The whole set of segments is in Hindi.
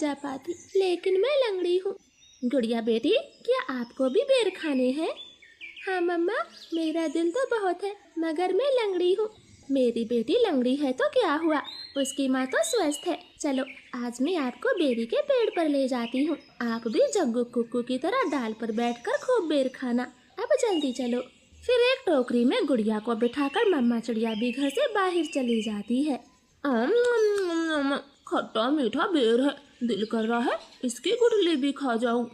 जा पाती, लेकिन मैं लंगड़ी हूँ। गुड़िया बेटी, क्या आपको भी बेर खाने हैं? हाँ मम्मा, मेरा दिल तो बहुत है, मगर मैं लंगड़ी हूँ। मेरी बेटी लंगड़ी है तो क्या हुआ, उसकी माँ तो स्वस्थ है। चलो आज मैं आपको बेरी के पेड़ पर ले जाती हूँ। आप भी जग्गू कुक्कू की तरह डाल पर बैठकर खूब बेर खाना। अब जल्दी चलो। फिर एक टोकरी में गुड़िया को बिठाकर मम्मा चिड़िया भी घर से बाहर चली जाती है। खट्टा मीठा बेर है, दिल कर रहा है इसकी गुठली भी खा जाऊं।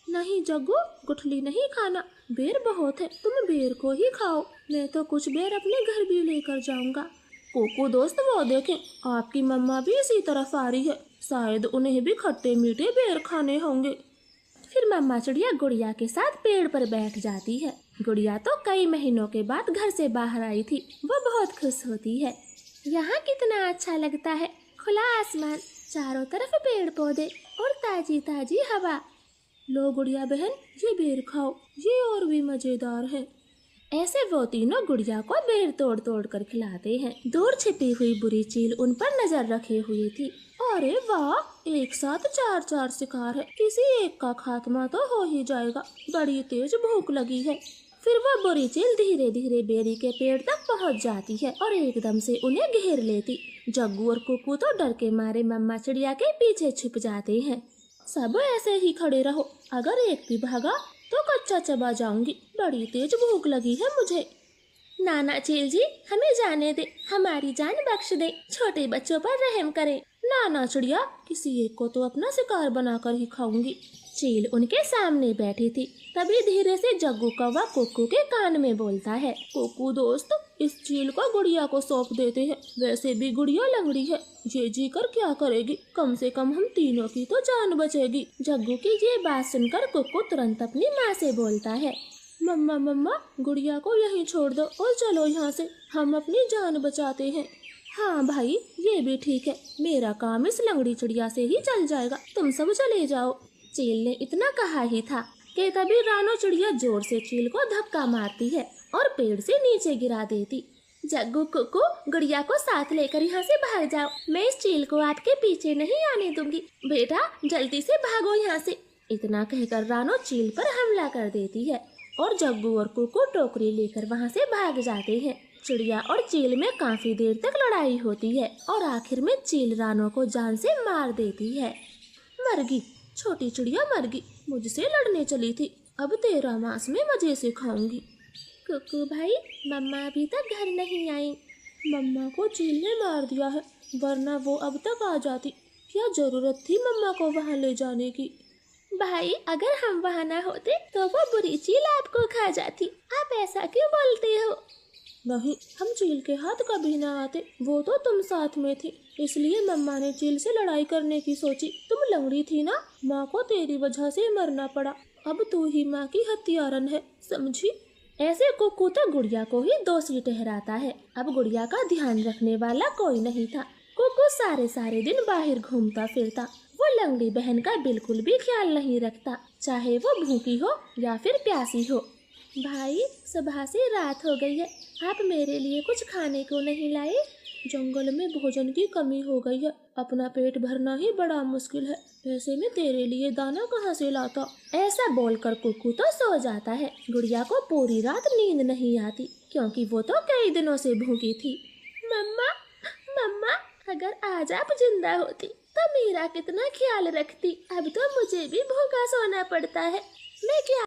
नहीं जग्गू, गुठली नहीं खाना, बेर बहुत है, तुम बेर को ही खाओ। मैं तो कुछ बेर अपने घर भी लेकर जाऊंगा। कोको दोस्त, वो देखें, आपकी मम्मा भी इसी तरफ आ रही है, शायद उन्हें भी खट्टे मीठे बेर खाने होंगे। फिर मम्मा चिड़िया गुड़िया के साथ पेड़ पर बैठ जाती है। गुड़िया तो कई महीनों के बाद घर से बाहर आई थी, वो बहुत खुश होती है। यहाँ कितना अच्छा लगता है, खुला आसमान, चारों तरफ पेड़ पौधे और ताजी ताजी हवा। लो गुड़िया बहन, ये बेर खाओ, ये और भी मजेदार है। ऐसे वो तीनों गुड़िया को बेर तोड़ तोड़ कर खिलाते हैं। दूर छिपी हुई बुरी चील उन पर नजर रखे हुई थी। अरे वाह, एक साथ चार चार शिकार है, किसी एक का खात्मा तो हो ही जाएगा, बड़ी तेज भूख लगी है। फिर वो बुरी चील धीरे धीरे बेरी के पेड़ तक पहुंच जाती है और एकदम से उन्हें घेर लेती। जग्गू और कुक्कू तो डर के मारे मम्मा चिड़िया के पीछे छिप जाते हैं। सब ऐसे ही खड़े रहो, अगर एक भी भागा तो कच्चा चबा जाऊंगी, बड़ी तेज भूख लगी है मुझे। नाना चील जी, हमें जाने दे, हमारी जान बख्श दे, छोटे बच्चों पर रहम करें। नाना चिड़िया, किसी एक को तो अपना शिकार बनाकर ही खाऊंगी। चील उनके सामने बैठी थी, तभी धीरे से जग्गू कौवा कुक्कू के कान में बोलता है, कुक्कू दोस्त, इस चील को गुड़िया को सौंप देते हैं, वैसे भी गुड़िया लंगड़ी है, ये जी कर क्या करेगी, कम से कम हम तीनों की तो जान बचेगी। जग्गू की ये बात सुनकर कुक्कू तुरंत अपनी माँ से बोलता है, मम्मा मम्मा, गुड़िया को यहीं छोड़ दो और चलो यहाँ से, हम अपनी जान बचाते हैं। हाँ भाई, ये भी ठीक है, मेरा काम इस लंगड़ी चिड़िया से ही चल जाएगा, तुम सब चले जाओ। चील ने इतना कहा ही था कि तभी रानो चिड़िया जोर से चील को धक्का मारती है और पेड़ से नीचे गिरा देती। जग्गू कुक्कू, गुड़िया को साथ लेकर यहाँ से भाग जाओ, मैं इस चील को आपके पीछे नहीं आने दूंगी, बेटा जल्दी से भागो यहाँ से। इतना कहकर रानो चील पर हमला कर देती है और जग्गू और कुक्कू टोकरी लेकर वहाँ से भाग जाते हैं। चिड़िया और चील में काफी देर तक लड़ाई होती है और आखिर में चील रानो को जान से मार देती है। मरगी, छोटी चिड़िया मरगी, मुझसे लड़ने चली थी, अब तेरा मांस में मजे से खाऊंगी। कुक्कू भाई, मम्मा अभी तक घर नहीं आई। मम्मा को चील ने मार दिया है, वरना वो अब तक आ जाती, क्या जरूरत थी मम्मा को वहाँ ले जाने की। भाई, अगर हम वहाँ ना होते तो वो बुरी चील आपको खा जाती, आप ऐसा क्यों बोलते हो? नहीं, हम चील के हाथ कभी ना आते, वो तो तुम साथ में थी, इसलिए मम्मा ने चील से लड़ाई करने की सोची। तुम लंगड़ी थी ना, माँ को तेरी वजह से मरना पड़ा, अब तू ही माँ की हत्यारन है, समझी? ऐसे कुक्कू तो गुड़िया को ही दोषी ठहराता है। अब गुड़िया का ध्यान रखने वाला कोई नहीं था। कुक्कू सारे सारे दिन बाहर घूमता फिरता, वो लंगड़ी बहन का बिल्कुल भी ख्याल नहीं रखता, चाहे वो भूखी हो या फिर प्यासी हो। भाई, सुबह से रात हो गई है, आप मेरे लिए कुछ खाने को नहीं लाए? जंगल में भोजन की कमी हो गई है, अपना पेट भरना ही बड़ा मुश्किल है, ऐसे में तेरे लिए दाना कहाँ से लाता? ऐसा बोलकर कुक्कू तो सो जाता है। गुड़िया को पूरी रात नींद नहीं आती, क्योंकि वो तो कई दिनों से भूखी थी। मम्मा मम्मा, अगर आज आप जिंदा होती तो मेरा कितना ख्याल रखती, अब तो मुझे भी भूखा सोना पड़ता है, मैं क्या